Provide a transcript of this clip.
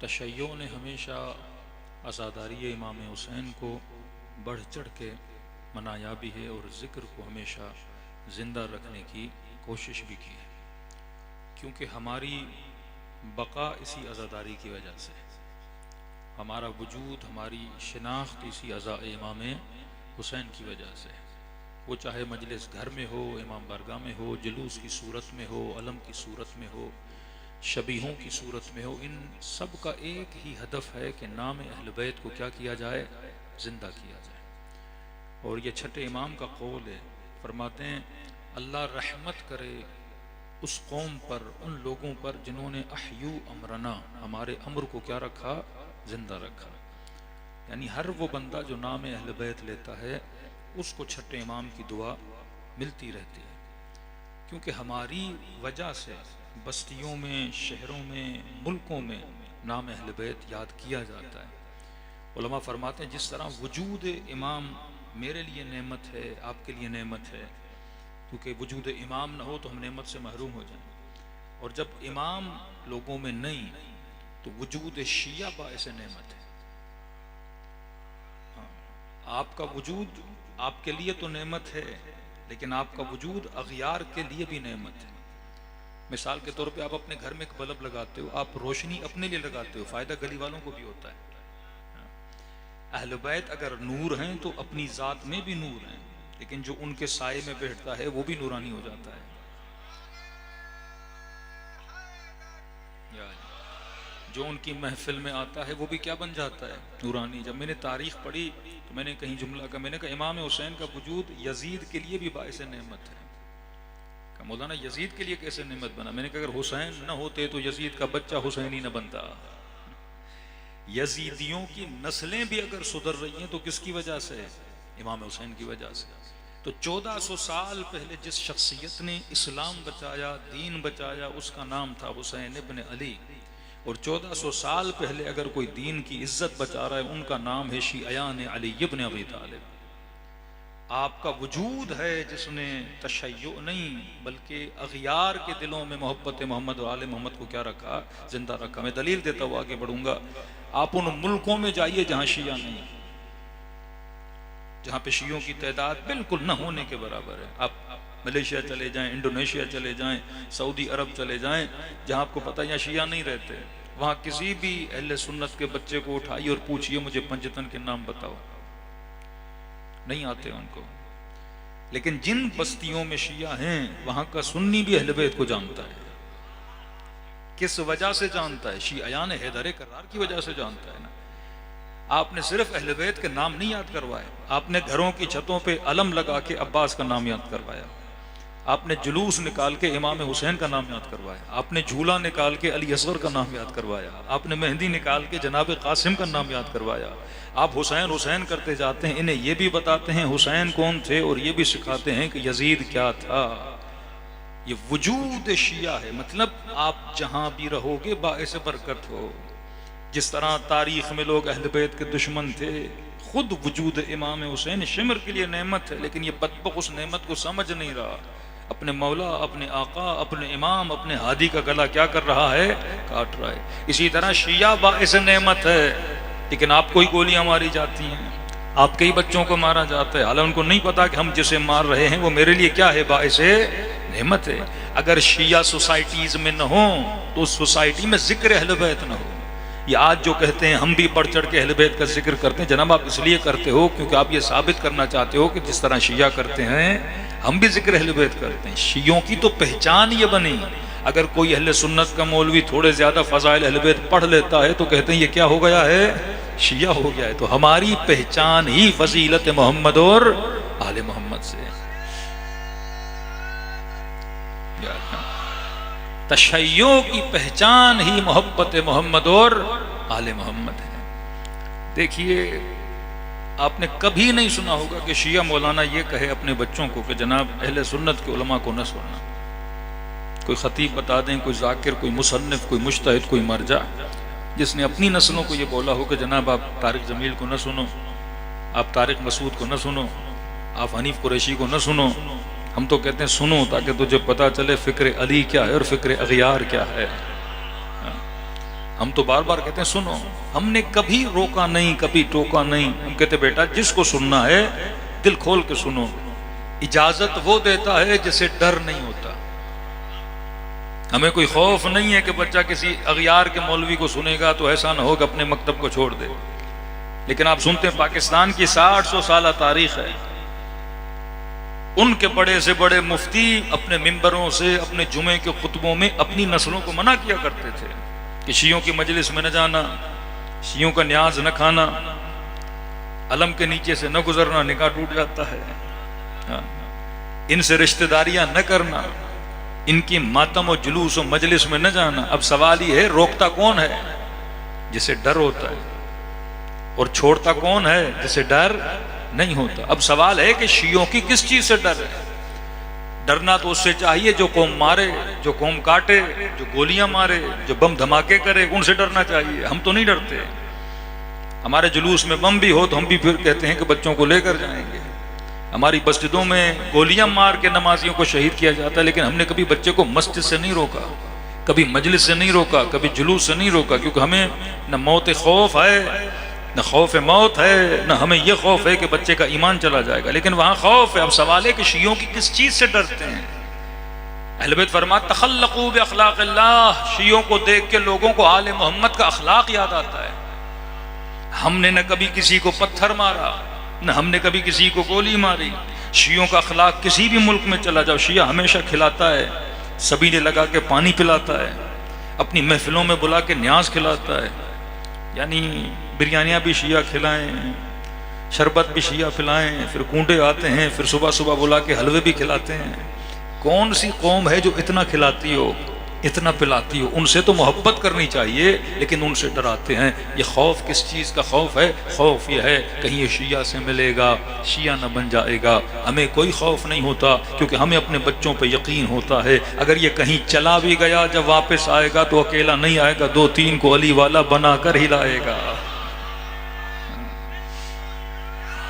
तशय्यो ने हमेशा अज़ादारी इमाम हुसैन को बढ़ चढ़ के मनाया भी है और ज़िक्र को हमेशा ज़िंदा रखने की कोशिश भी की है, क्योंकि हमारी बका इसी अज़ादारी की वजह से, हमारा वजूद, हमारी शिनाख्त इसी अज़ा इमाम हुसैन की वजह से है। वो चाहे मजलिस घर में हो, इमाम बारगाह में हो, जुलूस की सूरत में हो, अलम की सूरत में हो, शबीहों की सूरत में हो, इन सब का एक ही हदफ है कि नाम अहल बैत को क्या किया जाए, जिंदा किया जाए। और ये छठे इमाम का कौल है, फरमाते हैं अल्लाह रहमत करे उस कौम पर, उन लोगों पर जिन्होंने अहयू अमरना, हमारे अमर को क्या रखा, जिंदा रखा। यानी हर वो बंदा जो नाम अहल बैत लेता है उसको छठे इमाम की दुआ मिलती रहती है, क्योंकि हमारी वजह से बस्तियों में, शहरों में, मुल्कों में नाम अहल बैत याद किया जाता है। उलमा फरमाते हैं जिस तरह वजूद इमाम मेरे लिए नेमत है, आपके लिए नेमत है, क्योंकि वजूद इमाम ना हो तो हम नेमत से महरूम हो जाएं, और जब इमाम लोगों में नहीं तो वजूद शिया बाइस नेमत है। हाँ, आपका वजूद आपके लिए तो नेमत है, लेकिन आपका वजूद अगयार के लिए भी नेमत है। मिसाल के तौर पे आप अपने घर में एक बल्ब लगाते हो, आप रोशनी अपने लिए लगाते हो, फायदा गली वालों को भी होता है। अहल बैत अगर नूर हैं तो अपनी जात में भी नूर हैं, लेकिन जो उनके साये में बैठता है वो भी नूरानी हो जाता है। जो उनकी महफिल में आता है वो भी क्या बन जाता है, नूरानी। जब मैंने तारीख पढ़ी तो मैंने कहीं जुमला का, मैंने कहा इमाम हुसैन का वजूद यजीद के लिए भी बाइस नेमत है। कहा मौलाना यजीद के लिए कैसे नेमत बना? मैंने कहा अगर हुसैन न होते तो यजीद का बच्चा हुसैन ही न बनता। यजीदियों की नस्लें भी अगर सुधर रही हैं तो किसकी वजह से? इमाम हुसैन की वजह से। तो 1400 साल पहले जिस शख्सियत ने इस्लाम बचाया, दीन बचाया, उसका नाम था हुसैन इब्न अली। और 1400 साल पहले अगर कोई दीन की इज्जत बचा रहा है, उनका नाम है शियान अली इब्न अबी तालिब। आपका वजूद है जिसने तशय्यो नहीं बल्कि अगयार के दिलों में मोहब्बत मोहम्मद और आले मोहम्मद को क्या रखा, जिंदा रखा। मैं दलील देता हुआ आगे बढ़ूंगा। आप उन मुल्कों में जाइए जहां शिया नहीं, जहां पे शियों की तादाद बिल्कुल न होने के बराबर है। आप मलेशिया चले जाएं, इंडोनेशिया चले जाएं, सऊदी अरब चले जाएं, जहां आपको पता है यहाँ शिया नहीं रहते, वहां किसी भी अहले सुन्नत के बच्चे को उठाइए और पूछिए मुझे पंजतन के नाम बताओ, नहीं आते उनको। लेकिन जिन बस्तियों में शिया हैं वहां का सुन्नी भी अहले बैत को जानता है। किस वजह से जानता है? शियान हैदर करार की वजह से जानता है ना। आपने सिर्फ अहले बैत के नाम नहीं याद करवाए, आपने घरों की छतों पे अलम लगा के अब्बास का नाम याद करवाया, आपने जुलूस निकाल के इमाम हुसैन का नाम याद करवाया, आपने झूला निकाल के अली असगर का नाम याद करवाया, आपने मेहंदी निकाल के जनाब कासिम का नाम याद करवाया। आप हुसैन हुसैन करते जाते हैं, इन्हें ये भी बताते हैं हुसैन कौन थे और ये भी सिखाते हैं कि यजीद क्या था। ये वजूद शिया है। मतलब आप जहां भी रहोगे बाइस बरकत हो। जिस तरह तारीख में लोग अहल बैत के दुश्मन थे, खुद वजूद इमाम हुसैन शिमर के लिए नेमत है, लेकिन ये बदबक उस नेमत को समझ नहीं रहा। अपने मौला, अपने आका, अपने इमाम, अपने हादी का गला क्या कर रहा है, काट रहा है। इसी तरह शिया बाइस नेमत है, लेकिन आपको ही गोलियां मारी जाती हैं, आपके ही बच्चों को मारा जाता है। हालांकि उनको नहीं पता कि हम जिसे मार रहे हैं वो मेरे लिए क्या है, बाइस नेमत है। अगर शिया सोसाइटीज में न हो तो उस सोसाइटी में जिक्र अहले बैत न हो। ये आज जो कहते हैं हम भी बढ़ चढ़ के अहले बैत का जिक्र करते हैं, जनाब आप इसलिए करते हो क्योंकि आप ये साबित करना चाहते हो कि जिस तरह शिया करते हैं हम भी जिक्र अहले बैत करते हैं। शियों की तो पहचान ये बनी। अगर कोई अहले सुन्नत का मौलवी थोड़े ज्यादा फजाइल अहले बैत पढ़ लेता है तो कहते हैं ये क्या हो गया है, शिया हो गया है। तो हमारी पहचान ही फजीलत मोहम्मद और आले मोहम्मद से। तशय्यो की पहचान ही मोहब्बत मोहम्मद और आले मोहम्मद है। देखिए आपने कभी नहीं सुना होगा कि शिया मौलाना ये कहे अपने बच्चों को कि जनाब अहले सुन्नत के उलमा को न सुनना। कोई खतीब बता दें, कोई जाकिर, कोई मुसन्निफ, कोई मुज्तहिद, कोई मरजा जिसने अपनी नस्लों को ये बोला हो कि जनाब आप तारिक जमील को न सुनो, आप तारिक मसूद को न सुनो, आप हनीफ कुरैशी को न सुनो। हम तो कहते हैं सुनो ताकि तुझे पता चले फिक्र अली क्या है और फिक्र अगयार क्या है। हम तो बार बार कहते हैं सुनो, हमने कभी रोका नहीं, कभी टोका नहीं। हम कहते बेटा जिसको सुनना है दिल खोल के सुनो। इजाजत वो देता है जिसे डर नहीं होता। हमें कोई खौफ नहीं है कि बच्चा किसी अगियार के मौलवी को सुनेगा तो ऐसा ना हो कि अपने मकतब को छोड़ दे। लेकिन आप सुनते हैं पाकिस्तान की 60-100 साल तारीख है, उनके बड़े से बड़े मुफ्ती अपने मिंबरों से अपने जुमे के खुतबों में अपनी नस्लों को मना किया करते थे कि शियों की मजलिस में न जाना, शियों का न्याज न खाना, अलम के नीचे से न गुजरना, निकाह टूट जाता है, इनसे रिश्तेदारियां न करना, इनकी मातम और जुलूस और मजलिस में न जाना। अब सवाल ये है रोकता कौन है? जिसे डर होता है। और छोड़ता कौन है? जिसे डर नहीं होता। अब सवाल है कि शियों की किस चीज से डर है? डरना तो उससे चाहिए जो कौम मारे, जो कौम काटे, जो गोलियां मारे, जो बम धमाके करे, उनसे डरना चाहिए। हम तो नहीं डरते। हमारे जुलूस में बम भी हो तो हम भी फिर कहते हैं कि बच्चों को लेकर जाएंगे। हमारी मस्जिदों में गोलियां मार के नमाजियों को शहीद किया जाता है, लेकिन हमने कभी बच्चे को मस्जिद से नहीं रोका, कभी मजलिस से नहीं रोका, कभी जुलूस से नहीं रोका, क्योंकि हमें न मौत खौफ है, न खौफ मौत है, न हमें यह खौफ है कि बच्चे का ईमान चला जाएगा, लेकिन वहां खौफ है। अब सवाल है कि शियों की किस चीज से डरते हैं? अहले बैत फरमाते तखल्लकू बिअखलाक़िल्लाह, शियों को देख के लोगों को आले मोहम्मद का अखलाक याद आता है। हमने न कभी किसी को पत्थर मारा, न हमने कभी किसी को गोली मारी। शियों का अखलाक किसी भी मुल्क में चला जाओ, शिया हमेशा खिलाता है, सबीले लगा के पानी पिलाता है, अपनी महफिलों में बुला के न्याज खिलाता है, यानी बिरयानियाँ भी शिया खिलाएं, शरबत भी शिया पिलाएं, फिर कूंडे आते हैं, फिर सुबह सुबह बुला के हलवे भी खिलाते हैं। कौन सी कौम है जो इतना खिलाती हो, इतना पिलाती हो? उनसे तो मोहब्बत करनी चाहिए, लेकिन उनसे डराते हैं। ये खौफ किस चीज़ का खौफ है? खौफ ये है कहीं ये शिया से मिलेगा, शिया न बन जाएगा। हमें कोई खौफ नहीं होता, क्योंकि हमें अपने बच्चों पे यकीन होता है अगर ये कहीं चला भी गया, जब वापस आएगा तो अकेला नहीं आएगा, 2-3 को अली वाला बनाकर ही लाएगा।